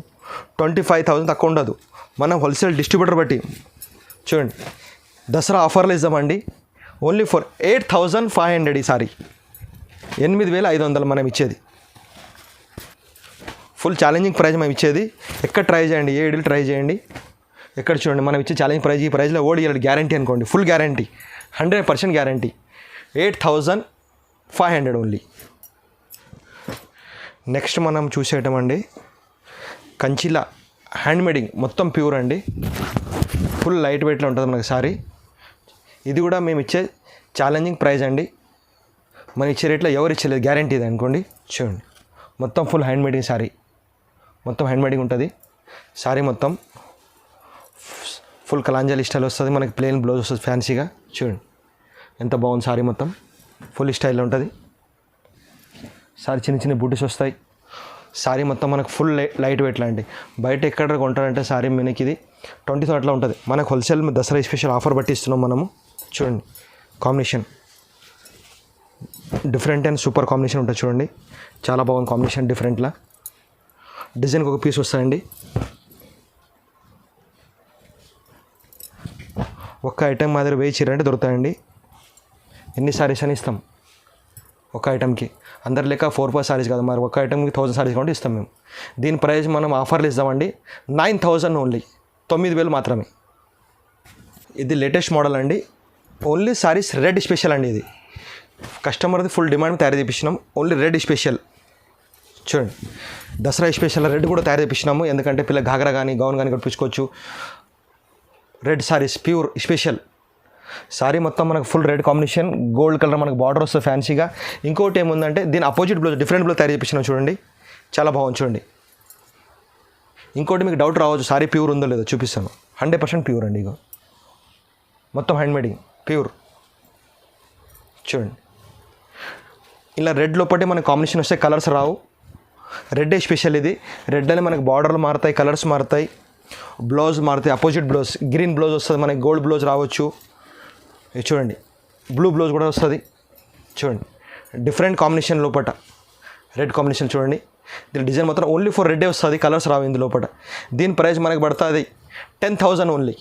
25,000 తక్కువ ఉండదు. మనం హోల్సేల్ డిస్ట్రిబ్యూటర్ బట్టి చూడండి దసరా ఆఫర్లు ఇద్దామండి. ఓన్లీ ఫర్ 8,500 ఈ సారీ. 8,500 మనం ఇచ్చేది. ఫుల్ ఛాలెంజింగ్ ప్రైజ్ మనం ఇచ్చేది. ఎక్కడ ట్రై చేయండి, ఏ ఇడిలు ట్రై చేయండి. ఎక్కడ చూడండి మనం ఇచ్చే ఛాలెంజ్ ప్రైజ్, ఈ ప్రైజ్లో ఓడియాలి గ్యారంటీ అనుకోండి, full guarantee, 100% guarantee. 8,500 only. Next మనం చూసేటమండి కంచిలా హ్యాండ్ మేడింగ్, మొత్తం ప్యూర్ అండి. ఫుల్ లైట్ వెయిట్లో ఉంటుంది మనకి సారీ. ఇది కూడా మేము ఇచ్చే ఛాలెంజింగ్ ప్రైజ్ అండి. మనం ఇచ్చే రేట్లో ఎవరు ఇచ్చలేదు, గ్యారంటీ ఇది అనుకోండి. చూడండి మొత్తం ఫుల్ హ్యాండ్ మేడింగ్ సారీ, మొత్తం హ్యాండ్ మేడింగ్ ఉంటుంది. సారీ మొత్తం ఫుల్ కలాంజలి స్టైల్ వస్తుంది మనకి. ప్లెయిన్ బ్లౌజ్ వస్తుంది ఫ్యాన్సీగా. చూడండి ఎంత బాగుంది సారీ మొత్తం ఫుల్ స్టైల్లో ఉంటుంది. సారీ చిన్న చిన్న బూటీస్ వస్తాయి. సారీ మొత్తం మనకు ఫుల్ లైట్ వెయిట్ లాంటి. బయట ఎక్కడ కొంటారంటే సారీ మనకి ఇది 20,000 అట్లా ఉంటుంది. మనకు హోల్సేల్ దసరా స్పెషల్ ఆఫర్ బట్టి ఇస్తున్నాం మనము. చూడండి combination different and super combination ఉంటుంది. చూడండి చాలా బాగుంది కాంబినేషన్. డిఫరెంట్లా డిజైన్కి ఒక పీస్ వస్తాయండి. ఒక్క ఐటెం మా దగ్గర 1000 చీర అంటే దొరుకుతాయండి. ఎన్ని సారీస్ అని ఇస్తాం ఒక ఐటెంకి. అందరు లెక్క 4-5 సారీస్ కాదు, మరి ఒక ఐటెంకి 1000 సారీస్ కాబట్టి ఇస్తాం మేము. దీని ప్రైస్ మనం ఆఫర్లు ఇస్తామండి 9,000 ఓన్లీ, 9,000 మాత్రమే. ఇది లేటెస్ట్ మోడల్ అండి. ఓన్లీ సారీస్ రెడ్ స్పెషల్ అండి. ఇది కస్టమర్ది ఫుల్ డిమాండ్ తయారు చేయించినాం. Only red special. చూడండి దసరా స్పెషల్ రెడ్ కూడా తయారు చేయించినాము. ఎందుకంటే పిల్ల ఘాగ్రా కానీ గౌన్ కానీ కట్టించుకోవచ్చు. Red saris pure special. Sari మొత్తం మనకు full red combination, gold colour మనకు బార్డర్ వస్తుంది ఫ్యాన్సీగా. ఇంకోటి ఏముందంటే దీని అపోజిట్ బ్లౌజ్ డిఫరెంట్ బ్లౌజ్ తయారు చేయించినాం. చూడండి చాలా బాగుంది. చూడండి ఇంకోటి మీకు డౌట్ రావచ్చు సారీ ప్యూర్ ఉందో లేదో, చూపిస్తాను. 100% ప్యూర్ అండి. ఇగో మొత్తం హ్యాండ్ మేడింగ్ ప్యూర్. చూడండి ఇలా రెడ్ లోపటి మనకి కాంబినేషన్ వస్తే కలర్స్ రావు. రెడ్ స్పెషల్ ఇది. రెడ్ అని మనకి బార్డర్లు మారుతాయి, కలర్స్ మారుతాయి, బ్లౌజ్ మారుతాయి. అపోజిట్ బ్లౌజ్ గ్రీన్ బ్లౌజ్ వస్తుంది మనకి, గోల్డ్ బ్లౌజ్ రావచ్చు. చూడండి బ్లూ బ్లౌజ్ కూడా వస్తుంది. చూడండి డిఫరెంట్ కాంబినేషన్ లోపల రెడ్ కాంబినేషన్. చూడండి దీని డిజైన్ మొత్తం ఓన్లీ ఫర్ రెడ్డే వస్తుంది, కలర్స్ రావు ఇందు లోపల. దీని ప్రైస్ మనకి పడుతుంది 10,000 ఓన్లీ.